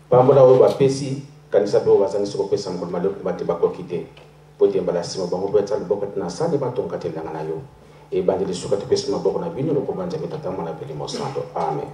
Pambola oba pesi kanisa pe oba zani soko pesa ngol malo ba te ba ko kite. Pote mbala sima bango be tsal bokat na sali ba ton katel na yo. E bandi suka te pesa maboko na bino ko banja beta tamana pe mo santo. Amen.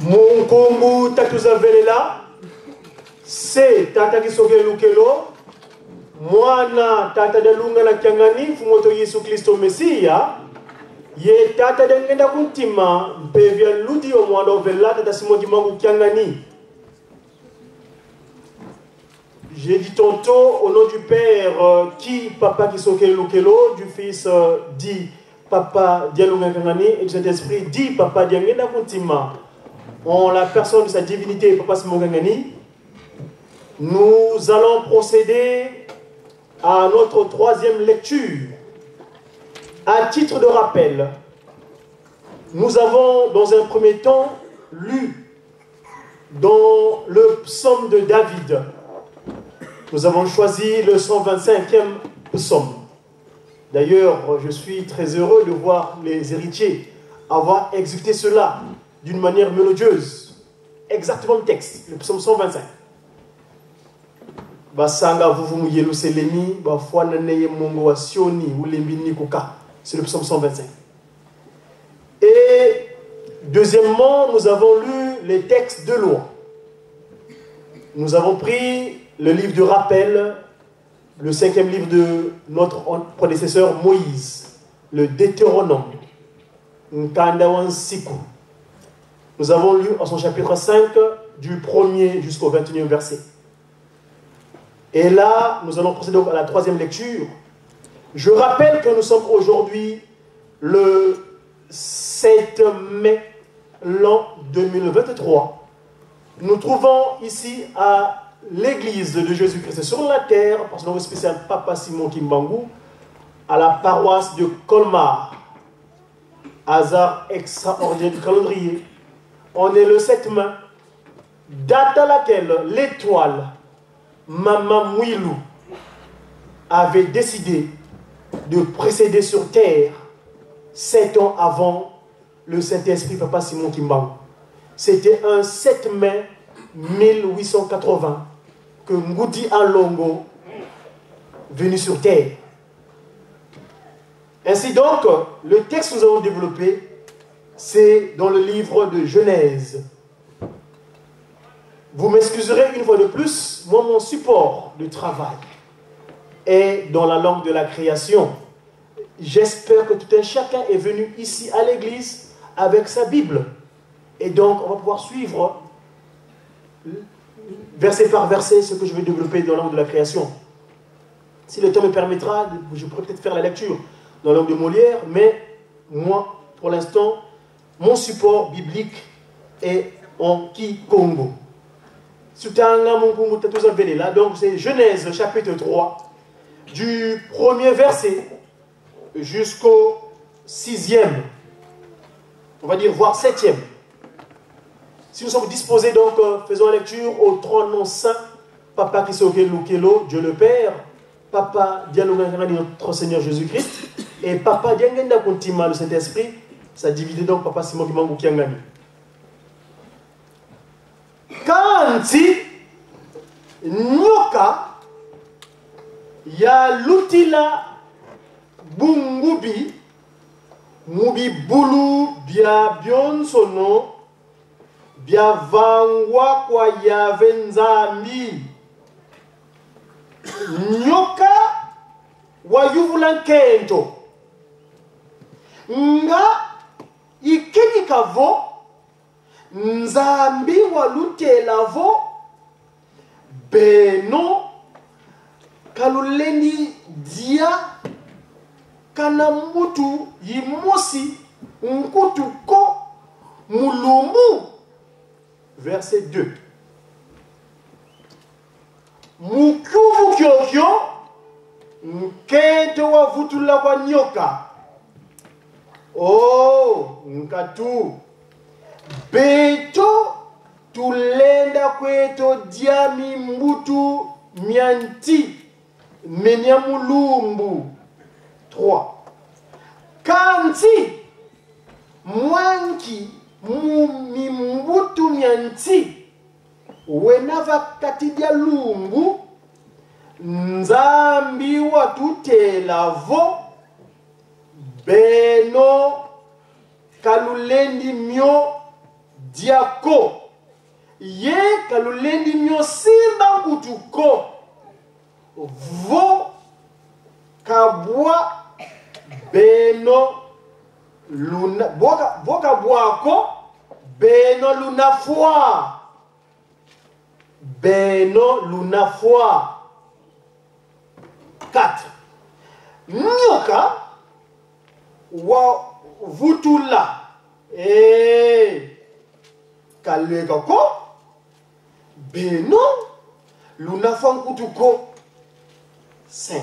Mon kombu tatuzavele là, c'est tata kisoke lukelo, mwana tata de lunga na kiangani fumoto Yesu Kristo Mesia, ye tata de ngenda kuntima mpevya ludi o mwana ovela tata simoji mangu kiangani. J'ai dit tantôt au nom du Père qui papa kisoke lukelo, du Fils dit papa dialunga kiangani et du Saint-Esprit dit papa diangenda kuntima. En la personne de sa divinité, Papa Simongangani, nous allons procéder à notre troisième lecture. À titre de rappel, nous avons dans un premier temps lu dans le psaume de David. Nous avons choisi le 125e psaume. D'ailleurs, je suis très heureux de voir les héritiers avoir exécuté cela d'une manière mélodieuse. Exactement le texte, le psaume 125. C'est le psaume 125. Et deuxièmement, nous avons lu les textes de loi. Nous avons pris le livre de rappel, le 5e livre de notre prédécesseur Moïse, le Deutéronome. Nous avons lu en son chapitre 5, du 1er jusqu'au 21e verset. Et là, nous allons procéder à la 3e lecture. Je rappelle que nous sommes aujourd'hui le 7 mai, l'an 2023. Nous trouvons ici à l'église de Jésus-Christ sur la terre, par son nom spécial Papa Simon Kimbangu, à la paroisse de Colmar. Hasard extraordinaire du calendrier. On est le 7 mai, date à laquelle l'étoile Maman Mouilou avait décidé de précéder sur terre 7 ans avant le Saint-Esprit Papa Simon Kimbangu. C'était un 7 mai 1880 que Ngoudi Alongo venu sur terre. Ainsi donc, le texte que nous avons développé, c'est dans le livre de Genèse. Vous m'excuserez une fois de plus, moi mon support de travail est dans la langue de la création. J'espère que tout un chacun est venu ici à l'église avec sa Bible. Et donc, on va pouvoir suivre verset par verset ce que je vais développer dans la langue de la création. Si le temps me permettra, je pourrais peut-être faire la lecture dans la langue de Molière, mais moi, pour l'instant, mon support biblique est en Kikongo. Donc, c'est Genèse chapitre 3, du 1er verset jusqu'au 6e, on va dire voire 7e. Si nous sommes disposés, donc, faisons la lecture au trône saint, Papa Kisoke Lukelo, Dieu le Père, Papa Dialogangani, notre Seigneur Jésus-Christ, et Papa Diangenda Kontima, le Saint-Esprit, ça divise donc Papa Simon Kimbangu Kiangani. Kanti nyoka ya lutila bungubi mubi bulu bia bionsono bia vangwa kwa yave nzambi nyoka wayuvula nkento nga ikinikavo nzambi walutelavo beno kalulendi dia kana mutu yimosi nkutu ko mulumu. Verset 2. Mukuvu kyokyo nkento wa vutula kwa nyoka. Oh, nkatu beto tulenda kweto diami mbutu mianti menyamulumbu. 3. Kanti mwanki mumbutu mianti wenava katidia lumbu nzambi watutelavo beno kalulendi myo diako ye kalulendi myo simba ngutuko vo kabwa beno luna boka bwako beno luna foi beno luna foi. 4. Nyoka wa vutula kalega ko beno luna foi nkutuko. 5.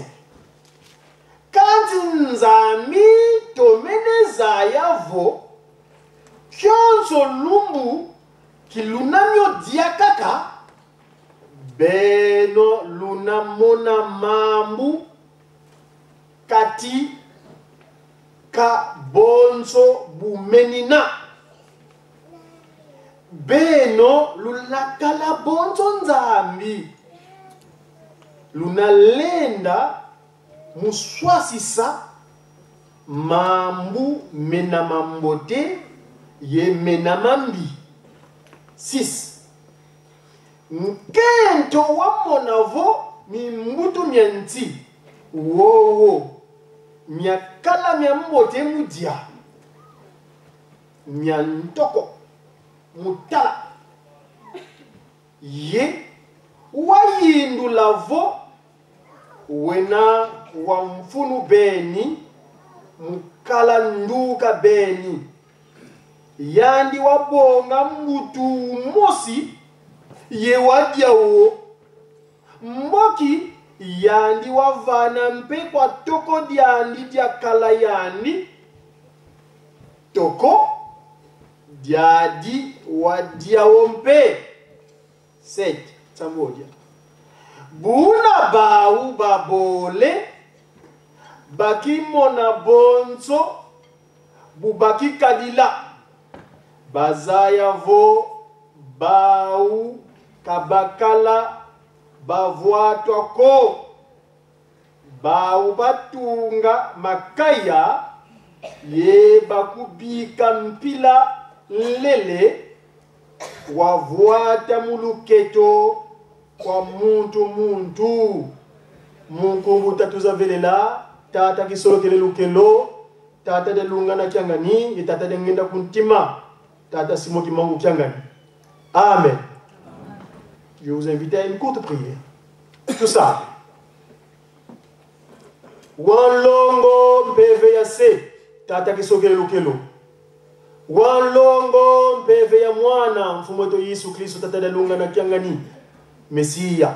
Kanti nzami tomeneza yavo kyonso lumbu kilunamyo diakaka beno lunamona mambu kati ka bonso bumenina beno lunakala bonso nzambi lunalenda muswasisa mambu menamambote ye menamambi. 6. Nkento wa monavo mi mbutu mianti. Wo. Miakala miambote mudia. Miantoko. Mutala. Ye. Wayindu lavo. Wena wamfunu beni. Mukala nduka beni. Yandi wabonga mbutu mosi. Ye wadiawo. Mboki. Yandi wavana mpe kwa toko diandi dia kala yandi. Toko. Diadi wadiawo mpe. 7. Sambodia. Buna bawu babole. Baki mona bonzo. Bubaki kadila. Bazaya vo. Bawu. Kabakala. Bavoitwa ko. Bawu batunga makaya. Ye bakubika mpila lele. Wavoita muluketo. Kwa muntu. Mungu tatuzavelela. Tata kisolo kele lukelo. Tata de lungana kiangani. Tata de ngenda kuntima. Tata simoki mangu kiangani. Amen. Je vous invite à une courte prière. Tout ça. Wanlongo mpeve ya se. Tata kisogele lukelo. Wanlongo mpeve ya mwana. Mfumoto Yesu Kristo tata de lungana kiangani. Mesia.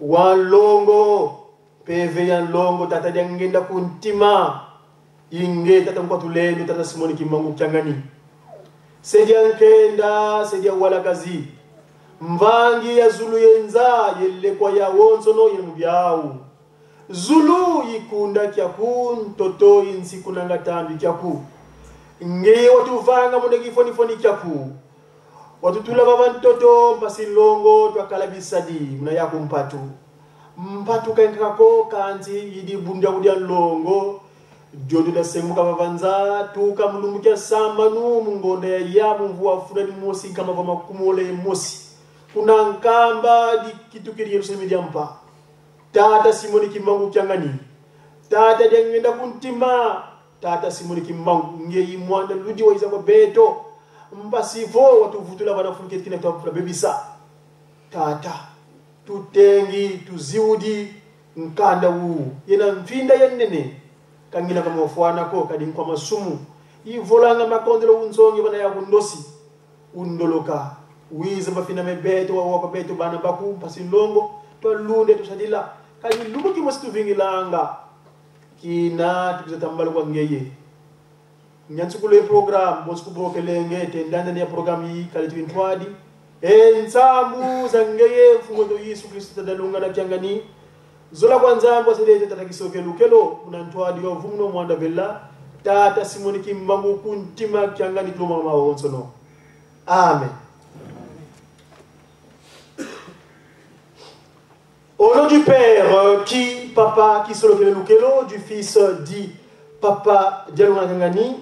Wanlongo mpeve ya longo tata de ngenda kuntima. Inge tata mkwatulendo tata simoni kimangu kiangani. Sedia nkenda, sedia walakazi. Mvangi ya Zulu yenza, yele kwa ya wonsono yemubiau. Zulu yikunda kiaku, toto insiku nangatambi kiaku. Nge watu vanga munegi foni kiaku. Watu tula babantoto, mpasi longo, tuakalabisadi, muna yaku mpatu. Mpatu kankako, kanti, yidi bunda udia longo. Jodo da semuka babanza, tuka mulumukia samanu, mungonde ya mvua funa mosi kama vama kumole mosi. Kuna nkamba di kitu kiri Yerusalemu diampa. Tata simoni kimangu kiangani. Tata dengenda kuntima. Tata simoni kimangu nge imwanda ludi wa izakwa beto. Mbasivo watu vutula wana fuluketi kina tuwa bebisa. Tata tutengi tuziudi nkanda wu. Yena mfinda yenene. Kangina kama wafuana ko kadin kwa masumu. Ivolanga makondelo unzongi wana ya undosi. Undoloka. Wiza bafina mebeto wa wako beto bana baku pasilongo to lunde to sadila kali lumu ki mostu vingilanga kina tukizatambalo kwa ngeye nyansukule program bosku bokelenge tendanda ya program yi kali twintwadi ensambu zangeye fungoto Yesu Kristo tadalunga na kiangani zola kwanza mbo sede tatakisoke lukelo unantwadi wa vumno mwanda bella tata simoni kimbangu kuntima kiangani tuma maonsono. Amen. Au nom du Père, qui Papa qui solo lukelo, du Fils dit Papa Dialungangani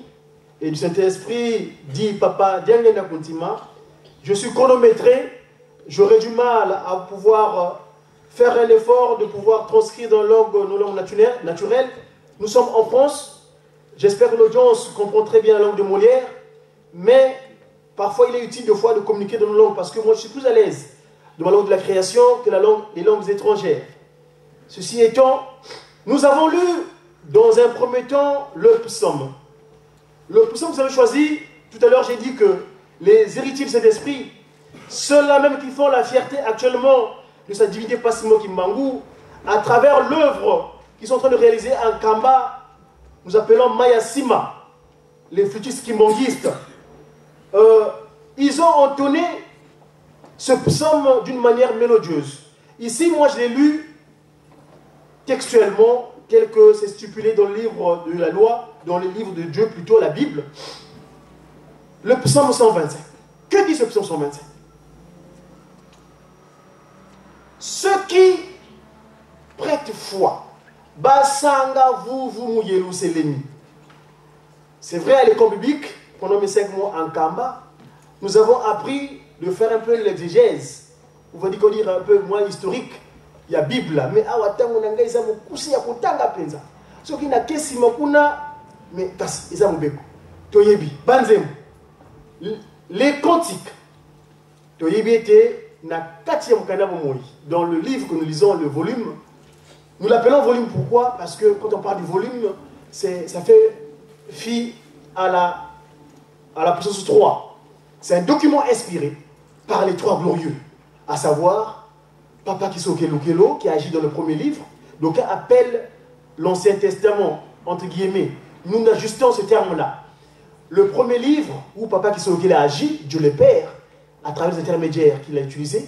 et du Saint-Esprit dit Papa Diangenda Kuntima, je suis chronométré, j'aurais du mal à pouvoir faire un effort de pouvoir transcrire dans nos langues naturelles. Nous sommes en France, j'espère que l'audience comprend très bien la langue de Molière, mais parfois il est utile de communiquer dans nos langues parce que moi je suis plus à l'aise de la langue de la création que les langues étrangères. Ceci étant, nous avons lu dans un premier temps le psaume. Le psaume que vous avez choisi, tout à l'heure j'ai dit que les héritiers de cet esprit, ceux-là même qui font la fierté actuellement de sa divinité Passimo Kimbangu, à travers l'œuvre qu'ils sont en train de réaliser en Kamba, nous appelons Mayasima, les flûtistes kimbanguistes, ils ont entonné ce psaume d'une manière mélodieuse. Ici, moi, je l'ai lu textuellement, tel que c'est stipulé dans le livre de la loi, dans le livre de Dieu, plutôt la Bible. Le psaume 125. Que dit ce psaume 125? Ceux qui prêtent foi, basanga vous mouyelou seleni. C'est vrai, à l'école biblique, pendant mes 5 mois en Kamba, nous avons appris de faire un peu l'exégèse on va dire un peu moins historique, il y a Bible là, mais awatango nanga isa mukusi ya kutanga penza. Ce qui n'a kesi makuna, mais kasi isa mubeko. Toyebi, banzem. Les cantiques. Toyebi était na 4e kanabo moi. Dans le livre que nous lisons, le volume, nous l'appelons volume pourquoi? Parce que quand on parle du volume, ça fait fi à la puissance 3. C'est un document inspiré par les 3 glorieux, à savoir Papa Kisoke Lukelo, qui agit dans le premier livre. Donc appelle l'Ancien Testament, entre guillemets. Nous ajustons ce terme-là. Le premier livre où Papa Kisoke a agi, Dieu le Père, à travers les intermédiaires qu'il a utilisés,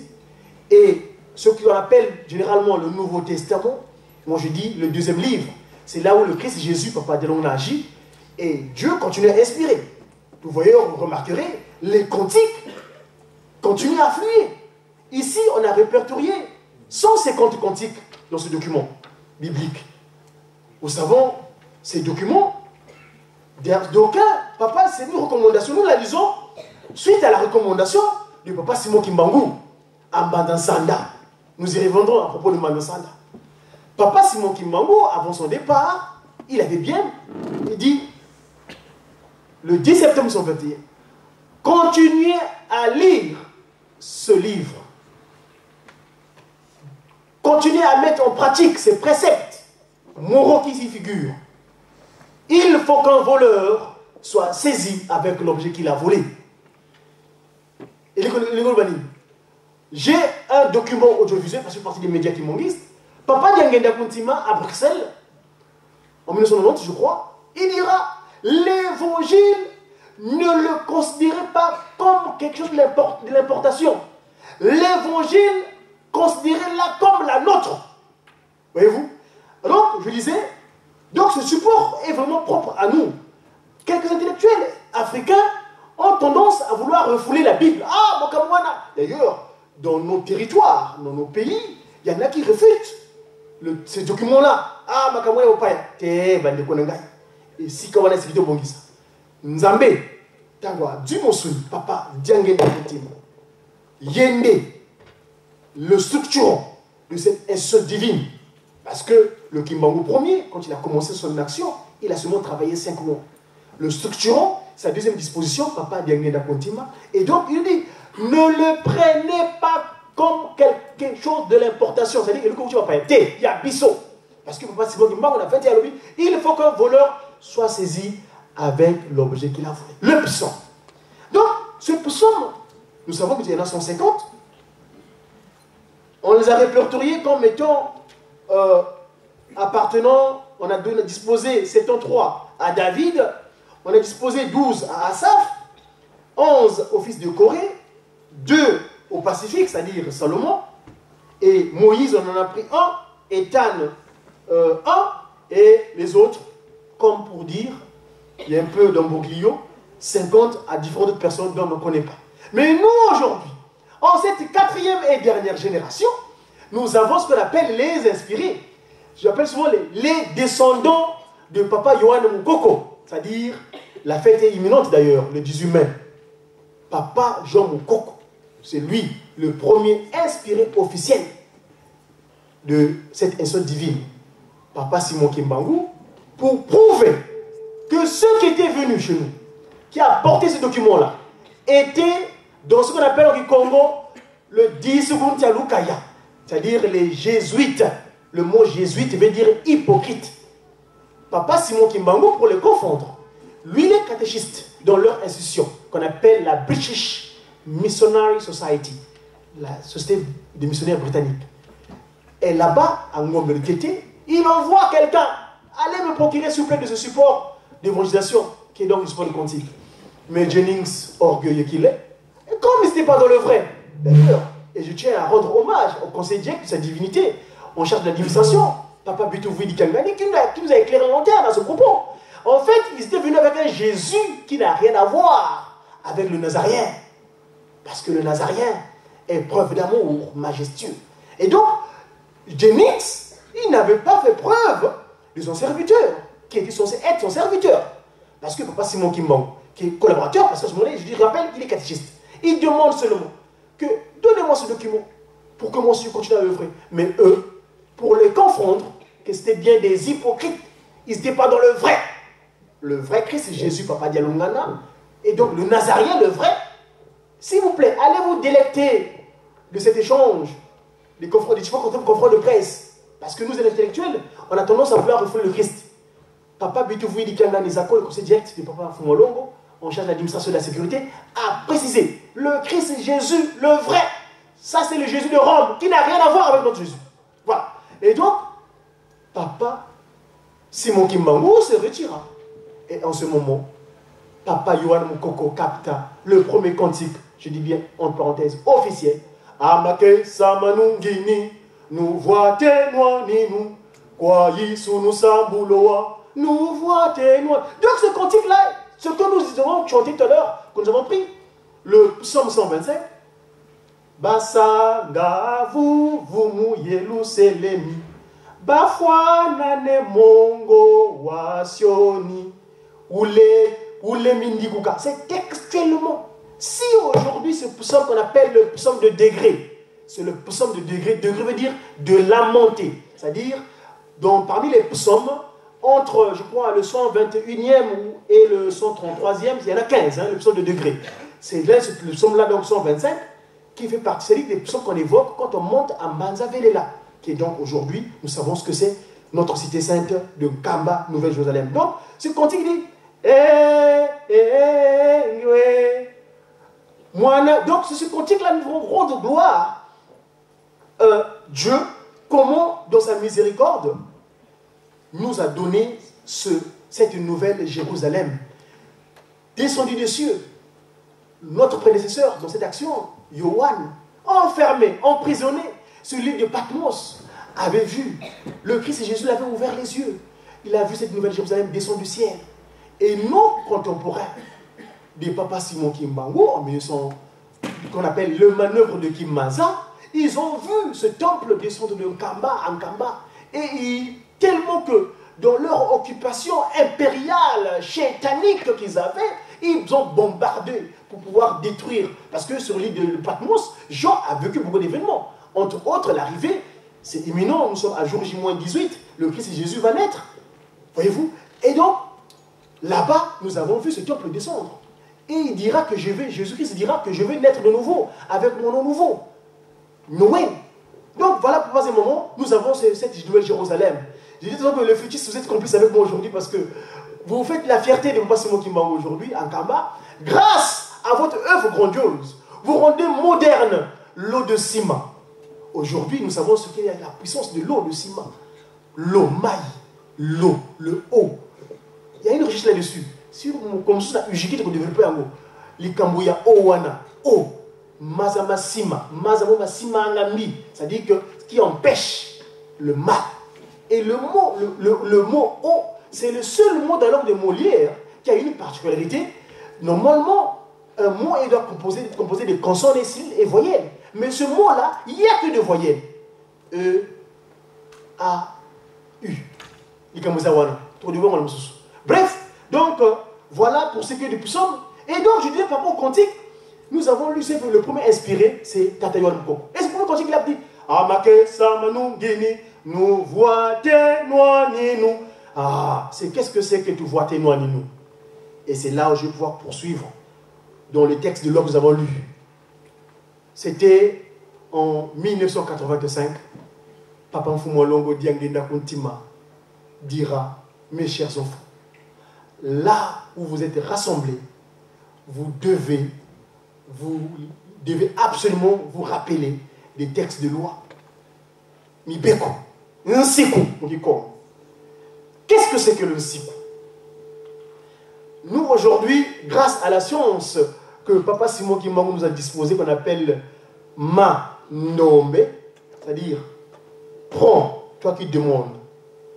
et ce qu'on appelle généralement le Nouveau Testament, moi je dis le 2e livre, c'est là où le Christ Jésus, Papa Dialong, a agi, et Dieu continue à inspirer. Vous voyez, vous remarquerez, les cantiques continuent à fluer. Ici, on a répertorié 150 cantiques dans ce document biblique. Nous savons, ces documents, d'aucuns, Papa, c'est une recommandation. Nous la lisons suite à la recommandation du Papa Simon Kimbangu à Mbandansanda. Nous y reviendrons à propos de Mbandansanda. Papa Simon Kimbangu, avant son départ, il avait bien, il dit, le 10 septembre 1921, continuez à lire ce livre. Continuez à mettre en pratique ces préceptes moraux qui s'y figurent. Il faut qu'un voleur soit saisi avec l'objet qu'il a volé. Et j'ai un document audiovisuel, parce que je suis parti des médias kimongistes. Papa Diangenda Kuntima à Bruxelles, en 1990, je crois, il dira l'évangile, ne le considérez pas comme quelque chose de l'importation. L'évangile, considérez-la comme la nôtre. Voyez-vous? Donc, je disais, donc ce support est vraiment propre à nous. Quelques intellectuels africains ont tendance à vouloir refouler la Bible. Ah, Mokamwana. D'ailleurs, dans nos territoires, dans nos pays, il y en a qui refutent ces documents-là. Ah, Mokamwana Opaya. Te bande konengai. Et si Kawana Sikito Bongisa. Nzambe, Tangwa, Dimosuni, Papa, Diangé Naketimo. Yende, le structurant de cette institution divine. Parce que le Kimbangu Ier, quand il a commencé son action, il a seulement travaillé 5 mois. Le structurant, sa deuxième disposition, Papa Diangé Nakontima, et donc il dit, ne le prenez pas comme quelque chose de l'importation. C'est-à-dire que tu vas pas être, il y a Bissot. Parce que Papa Simon Kimbangu, on a fait à lui, il faut qu'un voleur soit saisi avec l'objet qu'il a volé. Le psaume. Donc, ce psaume, nous savons qu'il y en a 150. On les a répertoriés comme étant appartenant, on a disposé 73 à David, on a disposé 12 à Asaph, 11 au fils de Corée, 2 au Pacifique, c'est-à-dire Salomon, et Moïse, on en a pris 1, Ethan 1, et les autres, comme pour dire, il y a un peu d'embroglio, 50 à différentes personnes dont on ne connaît pas. Mais nous, aujourd'hui, en cette 4e et dernière génération, nous avons ce qu'on appelle les inspirés. J'appelle souvent les descendants de Papa Yohan Moukoko. C'est-à-dire, la fête est imminente d'ailleurs, le 18 mai. Papa Jean Moukoko, c'est lui le premier inspiré officiel de cette institution divine. Papa Simon Kimbangu, pour prouver que ceux qui étaient venus chez nous, qui apportaient ce document-là, étaient dans ce qu'on appelle au Congo le Disuguntia Lukaya, c'est-à-dire les jésuites. Le mot jésuite veut dire hypocrite. Papa Simon Kimbangu, pour les confondre, lui il est catéchiste dans leur institution, qu'on appelle la British Missionary Society, la société des missionnaires britanniques. Et là-bas, à Ngombe-Kété, il envoie quelqu'un, allez me procurer s'il vous plaît de ce support d'évangélisation, qui est donc le support de cantique. Mais Jennings, orgueilleux qu'il est, et comme il n'était pas dans le vrai, d'ailleurs, et je tiens à rendre hommage au conseiller de sa divinité, en charge de l'administration, Papa Bitouvui Dikangani, qui nous a éclairé longtemps à ce propos. En fait, ils étaient venus avec un Jésus qui n'a rien à voir avec le Nazaréen. Parce que le Nazaréen est preuve d'amour majestueux. Et donc, Jennings, il n'avait pas fait preuve de son serviteur, qui était censé être son serviteur. Parce que Papa Simon Kimbangu, qui est collaborateur, parce qu'à ce moment-là, je lui rappelle qu'il est catéchiste. Il demande seulement que, donnez-moi ce document. pour que moi aussi je continue à œuvrer. Mais eux, pour les confondre, que c'était bien des hypocrites, ils n'étaient pas dans le vrai. Le vrai Christ, c'est Jésus, Papa Dialungana. Et donc le Nazarien, le vrai, s'il vous plaît, allez vous délecter de cet échange, des différents confrères de presse. Parce que nous, les intellectuels, on a tendance à vouloir refouler le Christ. Papa Bitouvouy Dikanga Nizako, le conseil direct de Papa Fumolongo, en charge de l'administration de la sécurité, a précisé le Christ, c'est Jésus, le vrai. Ça, c'est le Jésus de Rome, qui n'a rien à voir avec notre Jésus. Voilà. Et donc, Papa Simon Kimbangu se retira. Et en ce moment, Papa Yohan Mukoko capta le premier cantique, je dis bien entre parenthèses, officiel. Amake Samanungini, nous voit témoigner nous, quoi sous nous sambuloa, nous voit témoigner. Donc ce cantique-là, ce que nous avons chanté tout à l'heure, que nous avons pris, le psaume 125, Basanga vous mouillez l'ouselemi, Bafwa nane mongo wasioni, Oule mindiguka. C'est textuellement. Si aujourd'hui ce psaume qu'on appelle le psaume de degré, c'est le psaume de degré, degré veut dire de lamenter. C'est-à-dire, parmi les psaumes, entre, je crois, le 121e et le 133e, il y en a 15, hein, le psaume de degré. C'est le psaume-là, donc 125, qui fait partie des psaumes qu'on évoque quand on monte à Manzavelela, qui est donc aujourd'hui, nous savons ce que c'est, notre cité sainte de Kamba, Nouvelle-Jérusalem. Donc, ce cantique dit, donc, c'est ce cantique-là, nous rendre gloire. Dieu, comment, dans sa miséricorde, nous a donné cette nouvelle Jérusalem, descendu des cieux. Notre prédécesseur, dans cette action, Yohan, enfermé, emprisonné sur l'île de Patmos, avait vu, le Christ et Jésus l'avaient ouvert les yeux. Il a vu cette nouvelle Jérusalem descendre du ciel. Et nos contemporains, des Papa Simon Kimbangu, en 1900, qu'on appelle le manœuvre de Kimmaza, ils ont vu ce temple descendre de Nkamba en Nkamba. Et tellement que dans leur occupation impériale, chétanique qu'ils avaient, ils ont bombardé pour pouvoir détruire. Parce que sur l'île de Patmos, Jean a vécu beaucoup d'événements. Entre autres, l'arrivée, c'est imminent, nous sommes à jour J-18, le Christ et Jésus va naître. Voyez-vous? Et donc, là-bas, nous avons vu ce temple descendre. Et il dira que Jésus-Christ dira que je vais naître de nouveau, avec mon nom nouveau. Noé. Donc voilà pourquoi ces moments, nous avons cette nouvelle Jérusalem. Je dis toujours que le futur, vous êtes complice avec moi aujourd'hui parce que vous faites la fierté de Papa Simon Kimbangu aujourd'hui, en Kamba, grâce à votre œuvre grandiose. Vous rendez moderne l'eau de ciment. Aujourd'hui, nous savons ce qu'est la puissance de l'eau de ciment. L'eau maille, l'eau, le haut. Il y a une recherche là-dessus. Comme ça, Ujiki, tu peux développer en haut. Likambuya Owana, O, Mazama Sima, Mazama Sima Angami, c'est-à-dire que ce qui empêche le mal. Et le mot O, c'est le seul mot dans la langue de Molière qui a une particularité. Normalement, un mot il doit être composé de consonnes et voyelles. Mais ce mot-là, il n'y a que de voyelles. E, A, U. Bref, donc, voilà pour ce qui est du psaume. Et donc, je dirais par rapport au cantique, nous avons lu, c'est le premier inspiré, c'est Tatayoan Mukoko. Et c'est le premier cantique qu'il a dit Amake Samanu Gini, nous voit témoigner nous. Ah, qu'est-ce que c'est que tu vois témoigner nous? Et c'est là où je vais pouvoir poursuivre dans le texte de l'homme que nous avons lu. C'était en 1985. Papa Mfumolongo Diangenda Kuntima dira, mes chers enfants, là où vous êtes rassemblés, vous devez absolument vous rappeler des textes de loi. Mibeko, Nsiku, on dit quoi? Qu'est-ce que c'est que le Nsiku? Nous, aujourd'hui, grâce à la science que Papa Simon Kimbangu nous a disposée, qu'on appelle Ma-Nombe, c'est-à-dire, prends, toi qui demandes.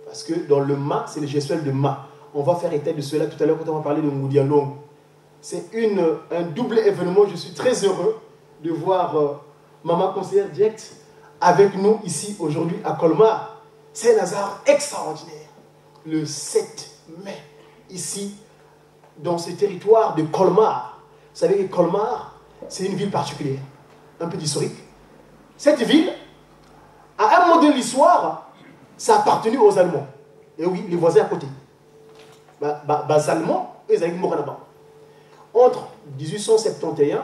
Parce que dans le Ma, c'est le gestuel de Ma. On va faire état de cela tout à l'heure quand on va parler de Moudialong. C'est un double événement. Je suis très heureux de voir Maman conseillère directe avec nous ici aujourd'hui à Colmar. C'est un hasard extraordinaire. Le 7 mai, ici, dans ce territoire de Colmar. Vous savez que Colmar, c'est une ville particulière, un peu historique. cette ville, à un moment de l'histoire, ça appartenait aux Allemands. Et oui, les voisins à côté. Les Allemands, ils avaient morts là-bas. Entre 1871,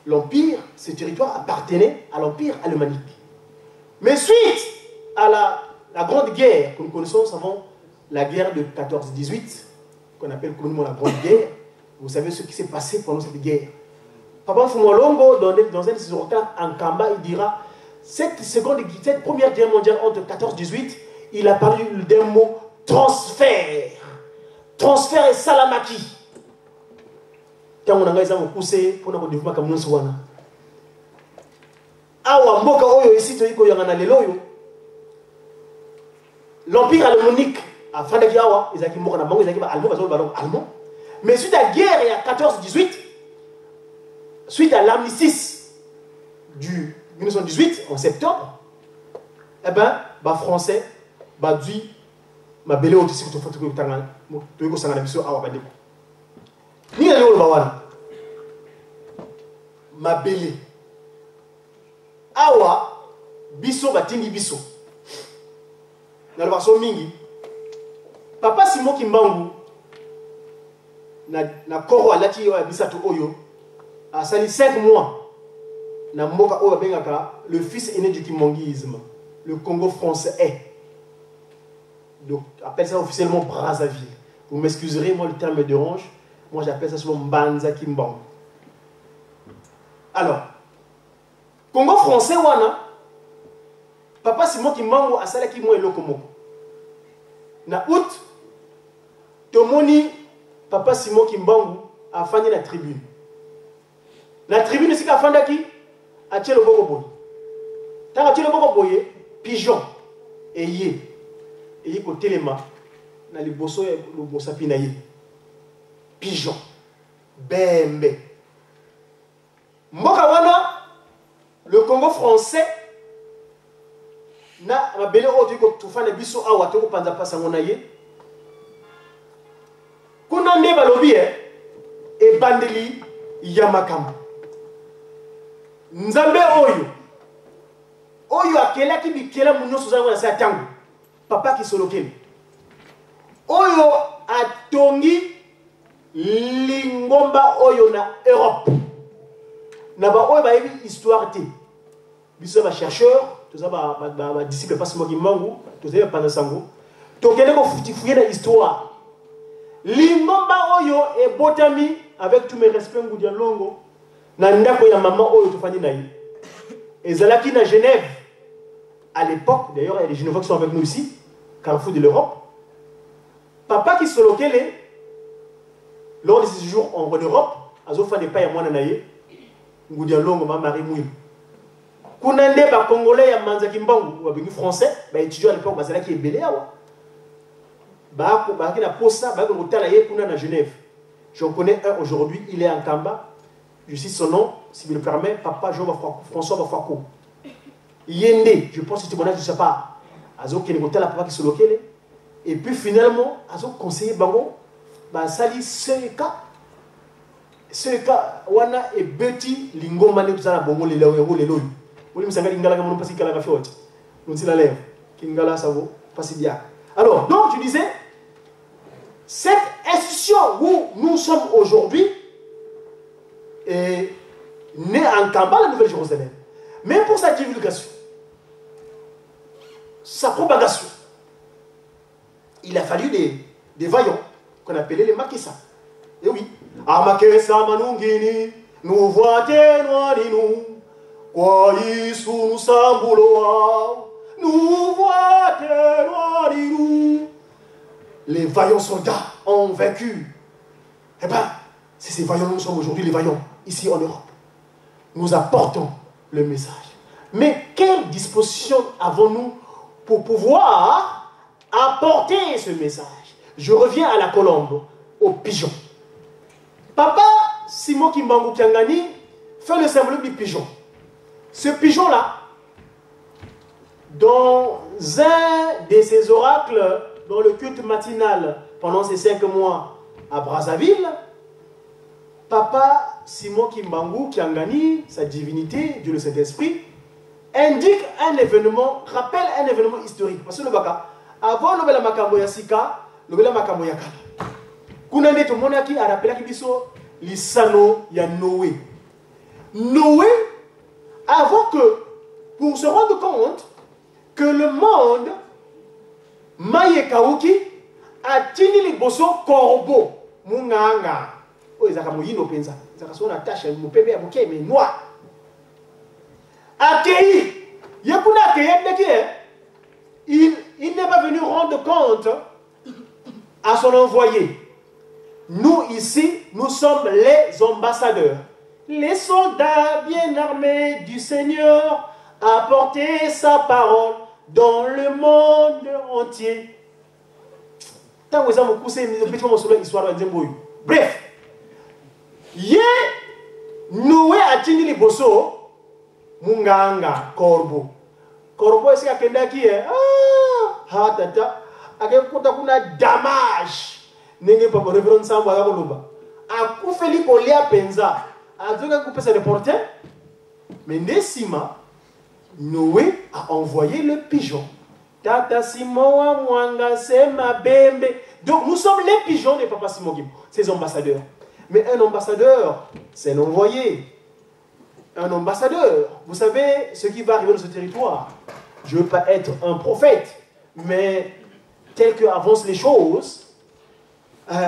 l'Empire, ce territoire appartenait à l'Empire alémanique. Mais suite à la Grande Guerre que nous connaissons avant, la guerre de 14-18, qu'on appelle communément la Grande Guerre, vous savez ce qui s'est passé pendant cette guerre. Papa Fumolongo, dans un de ses retards en Kamba, il dira cette première guerre mondiale entre 14-18, il a parlé d'un mot transfert. Transfert et salamaki. Quand on a gagné ça, on a poussé pour nous développer comme nous sommes. Awa mboka oyo ici to yiko yangana leloyo. L'Empire alémanique a fait des awa, ils ont mboka na bango, ils ont allemand. Mais suite à la guerre il y a 14-18, suite à l'armistice du 1918 en septembre, eh ben, les Français, dit, ma belle au tissu que tu fais tout le temps, tu es au biso awa bandeko. Ni na lelo bawana. Ma belle. Awa biso batingi biso. Na lobaso mingi. Papa Simon Kimbangu na koro alati yo bisatu oyo a sali 5 mois na mboka oyo bengaka le fils aîné du kimongisme, le Congo français. Donc appelle ça officiellement Brazzaville. Vous m'excuserez, moi le terme me dérange. Moi j'appelle ça souvent Mbanza Kimbangu. Alors, Congo français wana Papa Simon Kimbangu a sali ki mo eloko moko. Na août tomoni Papa Simon Kimbangu a fani la tribune. La tribune c'est qu'a fandaki a tchelo boko boy. Tant a tchelo boko boy, pigeon et yé ko telema na liboso ya lobosa pinaye. Pigeon. Bembe. Mboka wana le Congo français na mabele oto ko tufana biso awa to ko panza pasa ngona ye. Kuna nde balobi e bandeli ya makambo. Nzambe oyo akela ki bikela munyoso za wana sa tango. Papa ki solokeli. Oyo atongi lingomba oyo na Europe. Na ba oyo ba histoire te. Biso ba chercheur, to za ba disciple pas mo Kimbangu, to za pa na sango. To kele ko futifuye na histoire. Lingomba oyo e botami avec tous mes respects Ngoudia Longo na ndako ya maman oyo to fani na yi. Ezalaki na Genève à l'époque, d'ailleurs il y a des Genevois qui sont avec nous ici, carrefour de l'Europe. Papa qui solokele lors de ses jours en Europe, azo fa de pa ya mwana na ye Ngoudia Longo ma Marie Mouille. Kuna nde ba congolais ya Manza Kimbangu ba bengi français, ba étudiant à l'époque bazalaki ebele awa. Ba ki na posa ba ko tala ye kuna na Genève. J'en connais un aujourd'hui, il est en Kamba. Je cite son nom, si vous le permettez, Papa François Bafako. Yende, je pense que c'est mon âge, je ne sais pas. Azo Kenegota, la papa qui se locale. Et puis finalement, Azo conseiller Bango, Sali Seka, Wana et Betty Lingomane, tout ça, Bongo, les Léo, les Loy. Vous me savez, Lingala, comme on passe à la fiote. Nous sommes la lèvre. Kingala, ça vaut, pas si bien. Alors, donc, je disais, cette institution où nous sommes aujourd'hui est née en Kamba, la Nouvelle-Jérusalem. Mais pour sa divulgation, sa propagation, il a fallu des vaillants qu'on appelait les Makessa. Et oui, Amakessa Manungini, nous voitons nous, quoi isu nous sambuloa, nous voitons nous. Les vaillants soldats ont vaincu. Eh bien, c'est ces vaillants, nous sommes aujourd'hui les vaillants, ici en Europe. Nous apportons le message. Mais quelle disposition avons-nous pour pouvoir apporter ce message? Je reviens à la colombe, au pigeon. Papa Simon Kimbangu Kiangani fait le symbole du pigeon. Ce pigeon-là, dans un de ses oracles, dans le culte matinal pendant ces 5 mois à Brazzaville, Papa Simon Kimbangu Kiangani, sa divinité, Dieu le Saint-Esprit, indique un événement, rappelle un événement historique. Parce que le baka, avant le makambo ya sika, le makambo ya kala. Kuna nde to mona ki a rappelé ki biso l'isano ya Noé. Noé, avant que, pour se rendre compte que le monde maye kauki a tini liboso corbeau munganga. O ezaka moyino penza. Ezaka sona tâche mo pebe ya moke mais noir. Akei, yekuna akei il n'est pas venu rendre compte à son envoyé. Nous ici, nous sommes les ambassadeurs. Les soldats bien armés du Seigneur à porter sa parole dans le monde entier. Bref, Noé a tini liboso munganga corbeau. Corbeau est-ce qu'il y a qui est tata akekuta kuna damage nenge papa révérend Samba ya koloba akufeli kolia penza azoka kupesa reporter mais Nesima Noé a envoyé le pigeon. Tata Simoa Mwanga Sema Bembe. Donc nous sommes les pigeons de Papa Simon Gim, ces ambassadeurs. Mais un ambassadeur, c'est un envoyé. Un ambassadeur, vous savez ce qui va arriver dans ce territoire. Je ne veux pas être un prophète, mais tel que avancent les choses,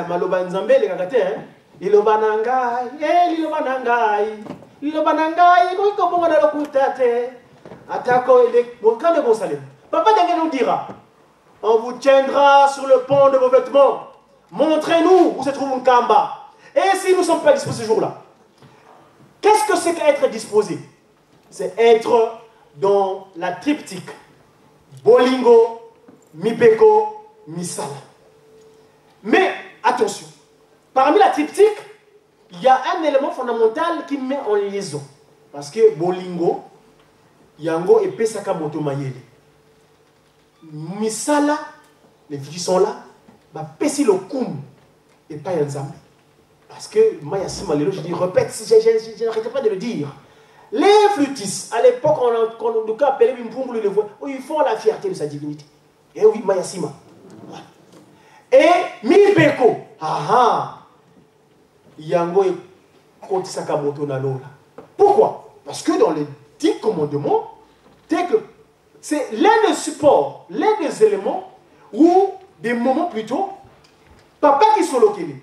Maloba Nzambe, les gagatés, Ilobanangai, Ilobanangai, Ilobanangai, Attaquons les camps de Gonzalem. Papa Dengue nous dira, on vous tiendra sur le pont de vos vêtements. Montrez-nous où se trouve Nkamba. Et si nous ne sommes pas disposés ce jour-là, qu'est-ce que c'est qu'être disposé? C'est être dans la triptyque Bolingo, Mibeko, Misala. Mais attention, parmi la triptyque, il y a un élément fondamental qui met en liaison. Parce que Bolingo, Yango et Pesaka Moto Mayele. Misala, les filles sont là, Pessi le Koum et pas Yanzambe. Parce que Maya Simalelo, je dis, répète, je n'arrêtais pas de le dire. Les flûtistes, à l'époque, on nous appelait Bimpunglu le voix, ils font la fierté de sa divinité. Et oui, Maya Sima. Et Mibeko, Yango et Koti Sakamoto Nalola. Pourquoi? Parce que dans les 10 commandements, c'est l'un des supports, l'un des éléments, ou des moments plutôt, Papa qui sont localisés.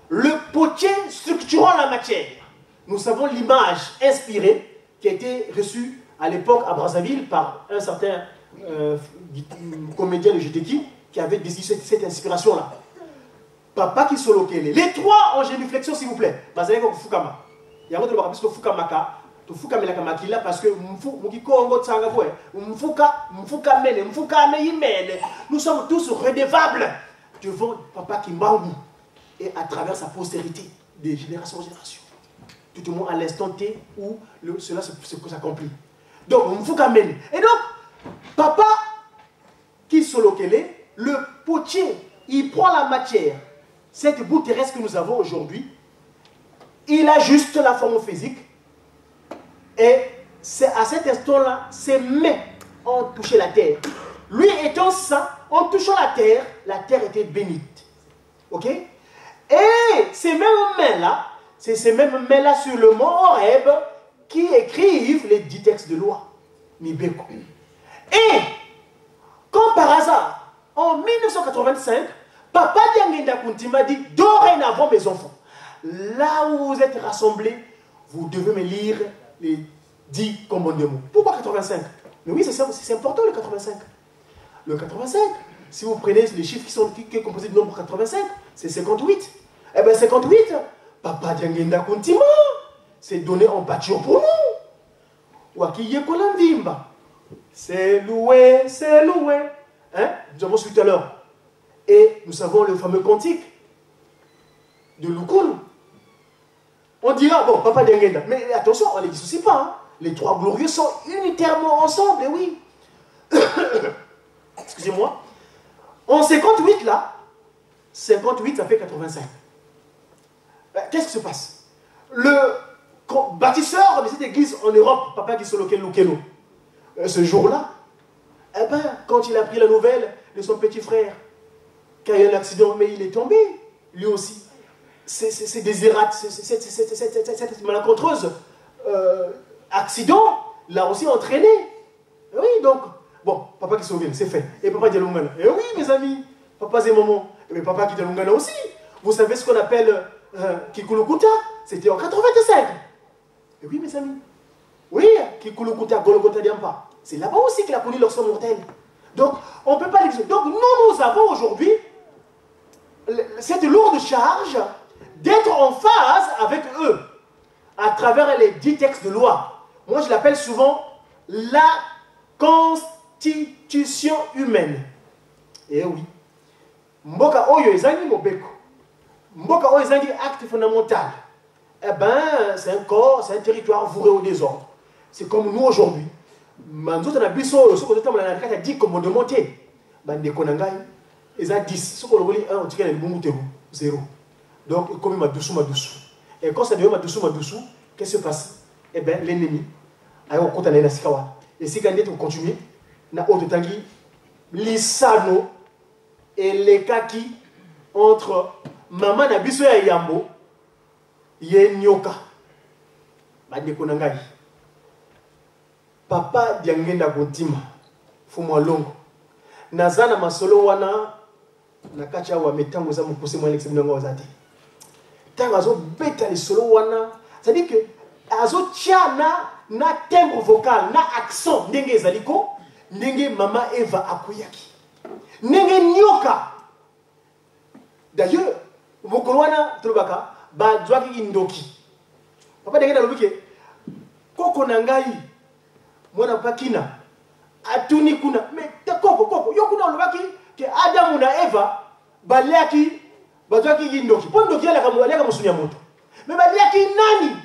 Le potier structurant la matière. Nous savons l'image inspirée qui a été reçue à l'époque à Brazzaville par un certain comédien de Jeteki qui avait décidé cette inspiration-là. Papa qui sont localisés. Les trois ont génuflexion, s'il vous plaît. Bazalé comme Fukama. Il y a un autre qui Fukamaka. Tufuka Melakamaki parce que nous sommes tous redevables devant Papa Kimbangu et à travers sa postérité de génération en génération. Tout au moins à l'instant T où cela s'accomplit. Donc, et donc, Papa qui solokele, le potier, il prend la matière, cette boue terrestre que nous avons aujourd'hui, il a juste la forme physique. Et c'est à cet instant-là, ses mains ont touché la terre. Lui étant ça, en touchant la terre était bénite. Ok? Et ces mêmes mains-là, c'est ces mêmes mains-là sur le mont Horeb qui écrivent les 10 textes de loi. Mibeko. Et, comme par hasard, en 1985, Papa Diangenda Kuntima dit, dorénavant mes enfants, là où vous êtes rassemblés, vous devez me lire les 10 commandements. Pourquoi 85? Mais oui, c'est important le 85. Le 85, si vous prenez les chiffres qui sont composés du nombre 85, c'est 58. Eh bien 58, Papa Diangenda Kuntima, c'est donné en pâture pour nous. Wakiye Kolandimba, c'est loué, c'est loué. Hein? Nous avons su tout à l'heure. Et nous savons le fameux cantique de Lukulu. On dira, bon, Papa Diangenda, mais attention, on ne les dissocie pas. Hein. Les trois glorieux sont unitairement ensemble, et oui. Excusez-moi. En 58, là, 58, ça fait 85. Qu'est-ce qui se passe? Le bâtisseur de cette église en Europe, Papa Gisolokelo Kelo, ce jour-là, eh ben, quand il a pris la nouvelle de son petit frère, qu'il y a eu un accident, mais il est tombé, lui aussi. C'est désirate, cette malencontreuse accident l'a aussi entraîné. Oui, donc, bon, papa qui sauve, c'est fait. Et papa Dialungana. Et oui, mes amis, papa Zemmomo, mais papa qui Dialungana aussi. Vous savez ce qu'on appelle Kikulukuta? C'était en 85. Et oui, mes amis. Oui, Kikulukuta, Golgotha Diampa. C'est là-bas aussi qu'il a connu leur sang mortel. Donc, on ne peut pas l'expliquer. Donc, nous avons aujourd'hui cette lourde charge d'être en phase avec eux à travers les 10 textes de loi. Moi, je l'appelle souvent la constitution humaine. Et oui. Mboka Oyo Ezangi Mobeko. Mboka Oyo Ezangi acte fondamental. Eh ben, c'est un corps, c'est un territoire voué au désordre. C'est comme nous aujourd'hui. Manzo Tanabiso, ce que nous avons dit comme on demande. Bande Konangai, ils ont 10. Ce qu'on a dit, on tient le bon 0. Donc, comme ma doucou. Et quand ça devient ma doucou, qu'est-ce qui se passe? Eh bien, l'ennemi, il a un na sikawa. Et si on continue, na autre tangi, l'isano et les kaki entre maman na biso ya yambo, ye nyoka. Bande Konangai. Papa diangenda kontima, fumwa longo. Nazana masolo wana, nakacha wa metango za mukuse mwa Alex Mnongo wazati. Tango azo beta les solo wana, c'est-à-dire que azo tia na timbre vocal, na accent, ndenge zaliko, ndenge mama Eva akuyaki. Ndenge nyoka. D'ailleurs, mokolo wana tulobaka, ba dwaki indoki. Papa diangenda lobike, koko nangai, mwana pakina atuni kuna mais koko yo kuna olobaki ke Adamu na Eva baliaki bazwaki yindoki pondo ki alaka musunya moto mais baliaki nani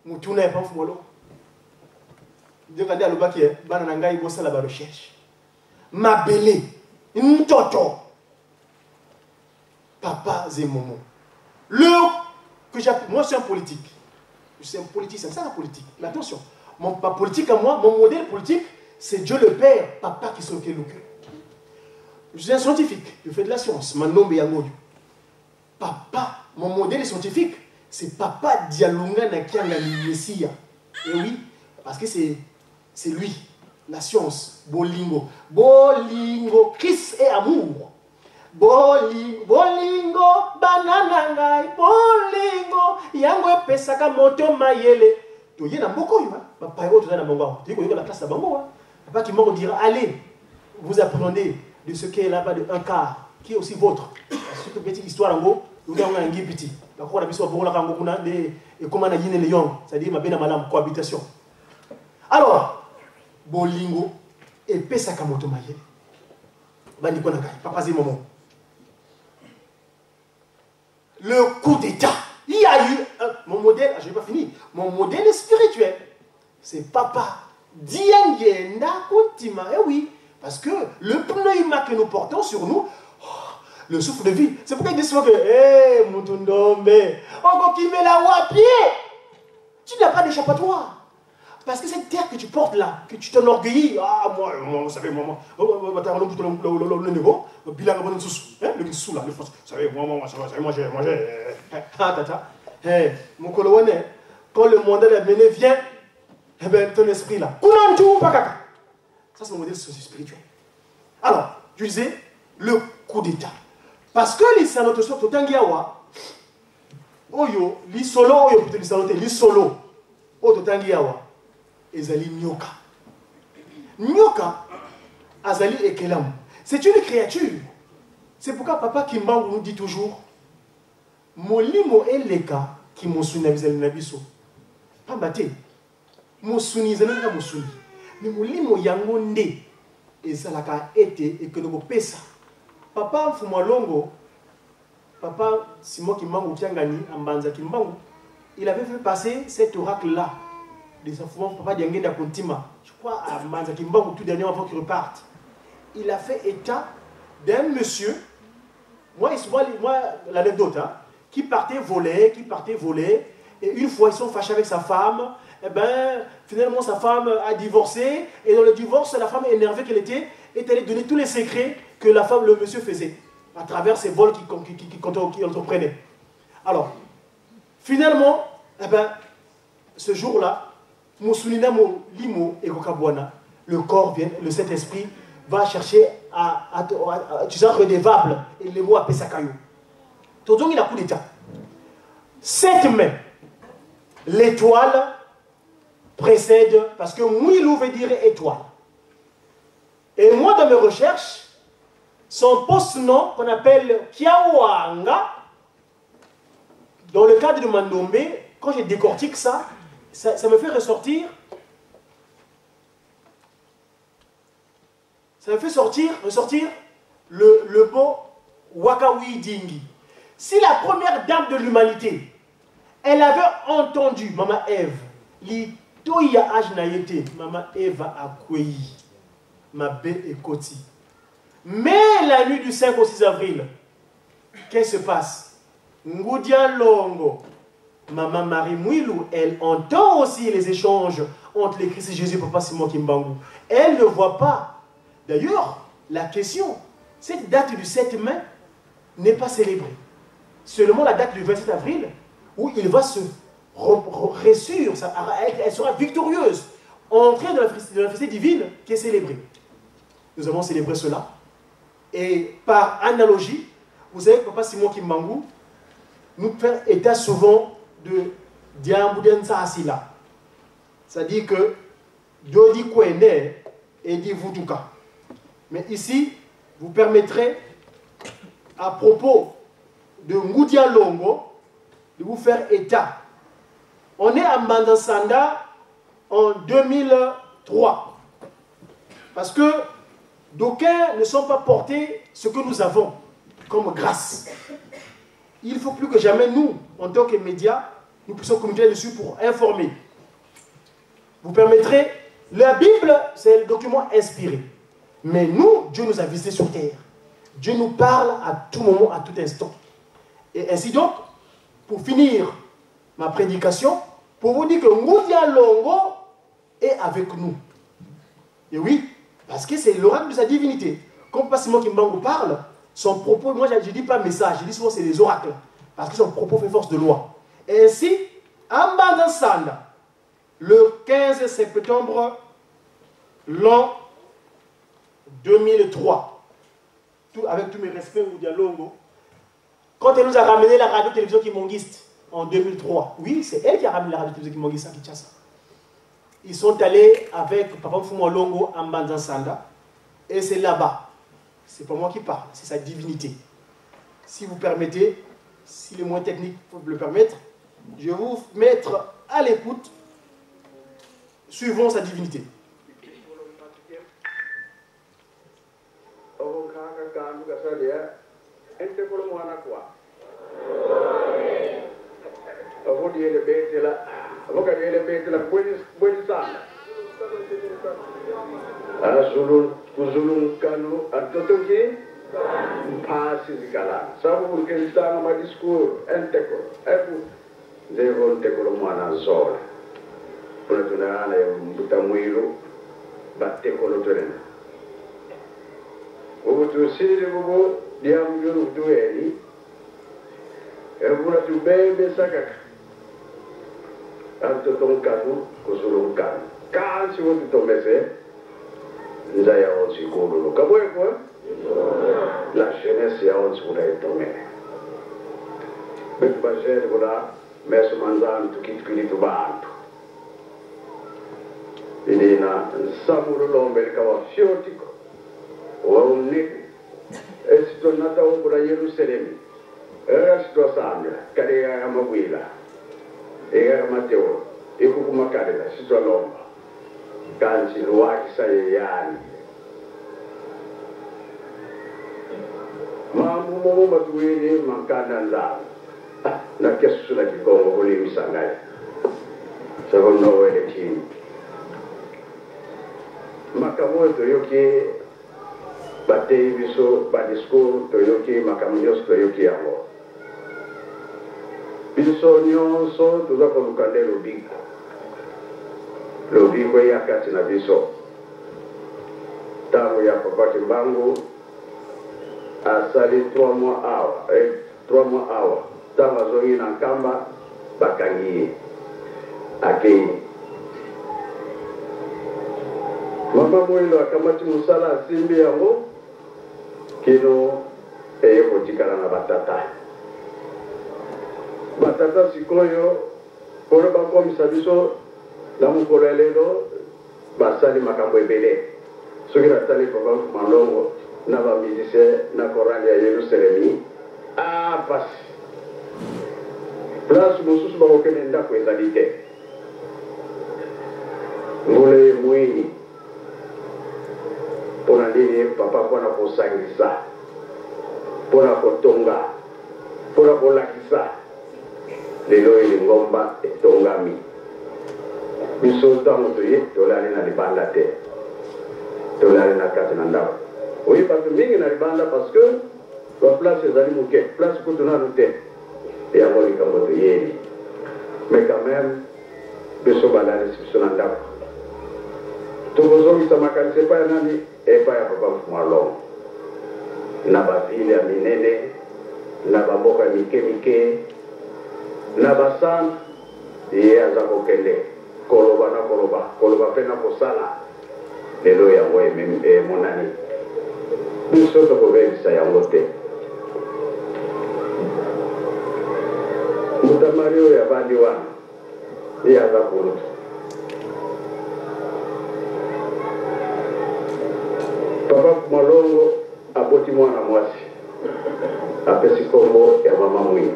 mutuna ya pafu molo Dieu quand alobaki bana na ngai bosala ba recherche mabele mtoto papa Zemomo que j'appelle moi c'est un politique. Je suis un politicien, c'est ça la politique. Mais attention, ma politique à moi, mon modèle politique, c'est Dieu le Père, papa qui s'occupe de l'occupe. Je suis un scientifique, je fais de la science, mon nom est Yamoyo. Papa, mon modèle scientifique, c'est papa Dialunga Nakianga Messia. Et oui, parce que c'est lui, la science, Bolingo. Bolingo, Christ et amour. Bolingo, banana, bolingo, yango pesaka moto mayele. Tu y a beaucoup, papa est autre dans mon tu connais la place à Bango. Papa qui m'a dit allez, vous apprenez de ce qui est là-bas de un quart, qui est aussi vôtre. C'est une petite histoire en gros, nous avons un petit. La cour d'habitude, on a un et comment on a yéné les young, c'est-à-dire ma belle madame, cohabitation. Alors, bolingo et pesaka moto mayele. Bandiko Nakai, papa Zemomo. Le coup d'État. Il y a eu mon modèle, je n'ai pas fini, mon modèle spirituel, c'est papa Diengenda Kuntima. Eh oui, parce que le pneuma que nous portons sur nous, le souffle de vie, c'est pourquoi ils disent que, hé, Moutundombe, on qui met la voie à pied, tu n'as pas d'échappatoire. Parce que cette terre que tu portes là, que tu t'enorgueillis, ah, moi, vous savez, moi, le sous là, le force, vous savez, moi, mon colonne, quand le mandat d'amener vient, eh bien, ton esprit là, ça c'est mon modèle spirituel. Alors, je disais, le coup d'État. Parce que les sanotes sont au Tangiawa, Oyo, li solo, Oyo, plutôt les sanotes, li solo, au Tangiawa. Ezali Nyoka. Nyoka, Azali Ekelam. C'est une créature. C'est pourquoi papa Kimbangu nous dit toujours Molimo eleka ki mosuni bizali nabiso. Pambate. Mosuni zananga mosuni. Mais molimo yango nde ezalaka ete ekonoko pesa. Papa Mfumalongo, papa Simon Kimbangu Tiangani, Ambanza Kimbangu, il avait fait passer cet oracle-là. Des enfants, papa Diangenda Kontima, je crois à Manza Kimbangu tout dernièrement avant qu'il reparte. Il a fait état d'un monsieur, moi l'anecdote, hein, qui partait voler, Et une fois, ils sont fâchés avec sa femme. Eh ben, finalement, sa femme a divorcé. Et dans le divorce, la femme énervée qu'elle était, est allée donner tous les secrets que la femme, le monsieur faisait, à travers ces vols qu'il entreprenait. Alors, finalement, eh ben, ce jour-là, Moussoulina Limo et Kokabouana, le corps vient, le Saint-Esprit va chercher à tu seras redevable. Et les mots appellent ça caillou. Tout il a coup d'état. 7 mai, l'étoile précède, parce que Mouilou veut dire étoile. Et moi, dans mes recherches, son post-nom qu'on appelle Kiawanga, dans le cadre de Mandombe, quand je décortique ça, ça me fait ressortir. Ça me fait ressortir le mot Wakawi Dingi. Si la première dame de l'humanité, elle avait entendu Maman Ève, l'itoya ajnaïté, Maman Ève a kweyi, ma bé et koti. Mais la nuit du 5 au 6 avril, qu'est-ce qui se passe? Ngoudia Longo, Maman Marie Mouilou, elle entend aussi les échanges entre les Christ et Jésus, Papa Simon Kimbangu. Elle ne voit pas. D'ailleurs, la question, cette date du 7 mai n'est pas célébrée. Seulement la date du 27 avril, où il va se réussir, elle sera victorieuse, entrer dans la fête divine qui est célébrée. Nous avons célébré cela. Et par analogie, vous savez que Papa Simon Kimbangu nous fait état souvent de Diamboudensa Asila. C'est-à-dire que Dodi Kwene et Di Vutuka. Mais ici, vous permettrez, à propos de Ngoudia Longo, de vous faire état. On est à Mandansanda en 2003. Parce que d'aucuns ne sont pas portés ce que nous avons comme grâce. Il faut plus que jamais nous, en tant que médias, nous puissions communiquer dessus pour informer. Vous permettrez, la Bible, c'est le document inspiré. Mais nous, Dieu nous a visités sur terre. Dieu nous parle à tout moment, à tout instant. Et ainsi donc, pour finir ma prédication, pour vous dire que Ngoudia Longo est avec nous. Et oui, parce que c'est l'oracle de sa divinité. Comme Passimon Kimbangu parle, son propos, moi je ne dis pas message, je dis souvent c'est les oracles. Parce que son propos fait force de loi. Et ainsi, en Bandansanda, le 15 septembre, l'an 2003, avec tous mes respects, Ngoudia Longo, quand elle nous a ramené la radio-télévision Kimongiste en 2003, oui, c'est elle qui a ramené la radio-télévision Kimongiste à Kinshasa. Ils sont allés avec Papa Mfumo Longo en Bandansanda, et c'est là-bas. C'est pas moi qui parle, c'est sa divinité. Si vous permettez, si les moyens techniques peuvent le permettre, je vais vous mettre à l'écoute, suivant sa divinité. Kuzulun kanu atotoki pasi zikala sabu urkelita ma discours enteko epu devon tekolo mwana zole pratuna ana mbuta mwilo batekolo torena obutu sire bubo diam yuru dueli ebura tu bebe sakaka atoton kanu kuzulun kanu kan si wotu tomese Nzaya onsi koulou kabwe quoi la jeunesse ya onsi kuna etonge betu bajere kuna meso manzanu tukitukili tubantu ilina nsamuru lombele kawa fiotiko wa uniki esito nata wakula Yerusalemi esito samira kade ya mawila ya mateo ikukuma kade la sito lomba kanchi luwaki sayeyani mamu momo matuwini mankanda nzalo na kesu na kikongo kuli misangaya sabo nowele kimi makamoyo toyoki batei biso badiscours toyoki makamunyos toyoki yango biso nyonso toza koluka nde lobiko ya kati na biso ntango ya papa Kimbangu asali 3 mois awa ntango azongi na nkamba bakangi ye akei mama Moilo akamati mosala asimbi yango kino eye kotikala na batata sikoyo mpona bakomisa biso na mokolo ya lelo basali makambo ebele soki natali papa Malongo na bamusicien na korali ya Yerusalemi pasi place mosusu bakokende ndako ezali te ngole mwini mpona nini papa mpona kosangisa mpona kotonga mpona kolakisa lelo elingomba etongami biso ntango toye tolali na libanda te tolali na kati na ndako oyeba bato mingi na libanda parce que baplace ezali moke place kutu nanu te yango likambo toyeli mais quand même biso balalisi biso na ndako tokozongisa makanisi epai ya nani epai ya papa Malongo na bavile ya minene na bamboka ya mike na basantre ye aza kokende koloba mpe na kosala lelo yango emonani biso tokobebisa yango te mutamari oyo abandi wana ye aza kulutu papa Malongo aboti mwana mwasi apesi kombo ya mama Mwinyi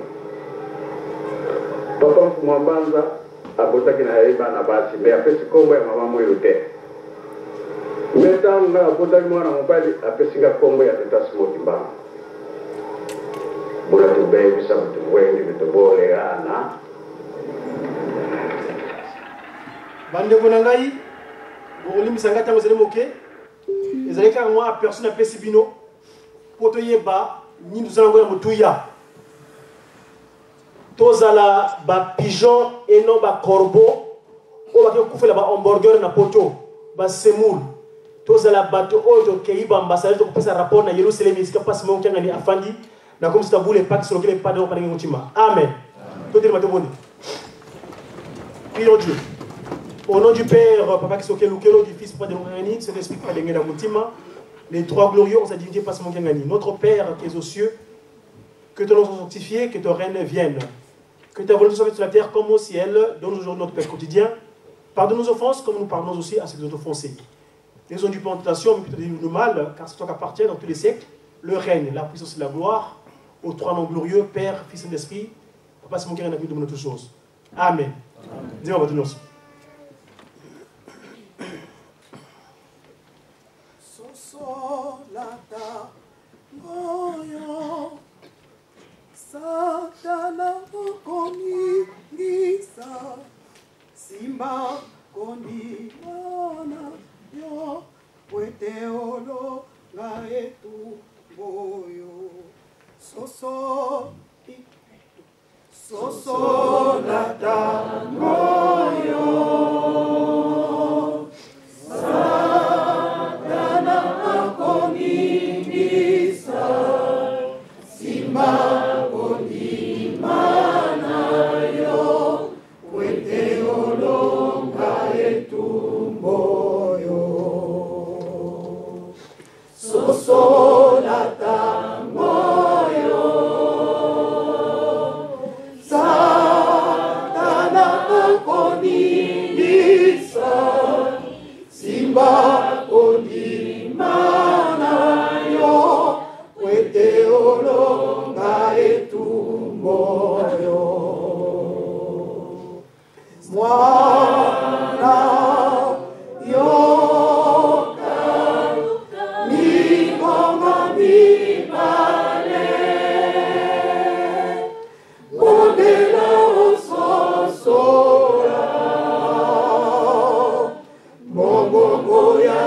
papa Mwambanza abotaki na ye bana basi me apesi kombo ya mama Mwinyi te me ntango nga abotaki mwana mobali apesinga kombo ya tata Simon Kimbangu bula tobebisa butu bwendi bitobolegana bandeko na ngai bokolimbisa ngai ntango ezali moke ezali kaka mwa personne apesi bino mpo toyeba nini tozala yango ya motuya tozala bapigeon eno bacorbeau oyo bake kokufela bahamburger na poto basemoule tozala bato oyo tokei baambassadeur tokopesa rapport na Yerusalemi esika mpasi moko kyangani afandi na comme sita bule paki solokele pade opanenge motima amen totelema toboni prions Dieu. Au nom du Père, Papa Kisokelo, du Fils, Papa de l'Ongani, de l'Esprit, Papa de Ngena, les trois glorieux, on s'est dignifié par ce mon Ngani. Notre Père qui est aux cieux, que ton nom soit sanctifié, que ton règne vienne. Que ta volonté soit faite sur la terre comme au ciel. Donne-nous aujourd'hui notre Père quotidien. Pardonne nos offenses comme nous pardonnons aussi à ceux qui nous ont offensés. Les ont du pas en tentation, mais plutôt du mal, car c'est toi qui appartient dans tous les siècles le règne, la puissance et la gloire. Aux trois noms glorieux, Père, Fils et Esprit. Papa, c'est mon Ngani, de toutes choses. Amen. Dis-moi, votre nom. Solata moyo Satana koningisa Simba kondimana yo Weteolo ngaetu moyo Solata moyo Mongo ya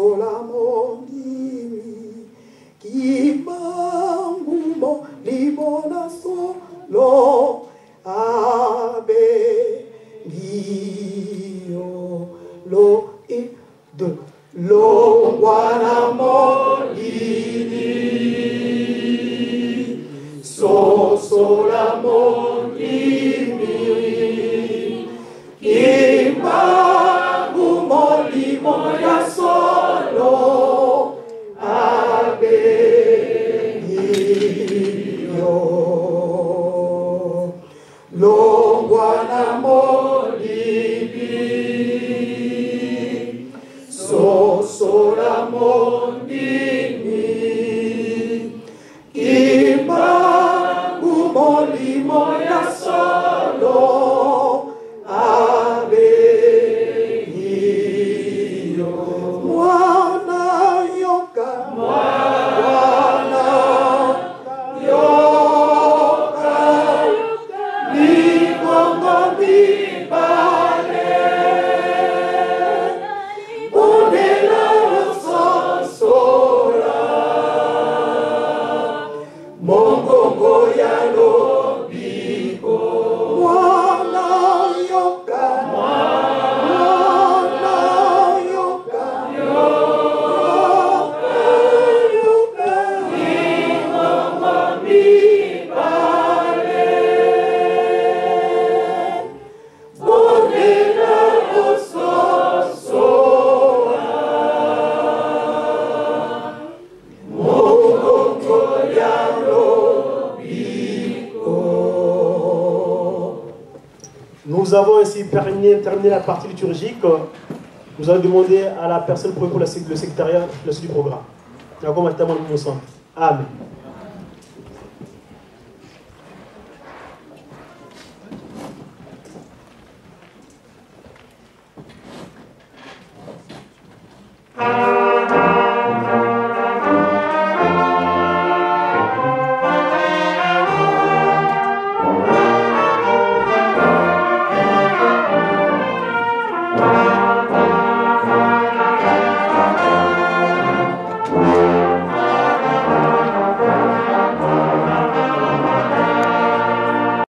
solamoni kimangumo libona solo abe gio lo et de lo guanamolini so solamoni kimangumo libona solo abe gio lo guanamolini so solamoni kimangumo libona solo abe gio mwana yoka mwana yoka ligongo mibale bonela sosora mongongo ya lobiko mwana yoka mwana yoka yoka yoka ligongo mibale bonela sosora mongongo ya lobiko. Nous avons ainsi terminé la partie liturgique. Nous allons demander à la personne pour le secrétariat le suite du programme. Amen.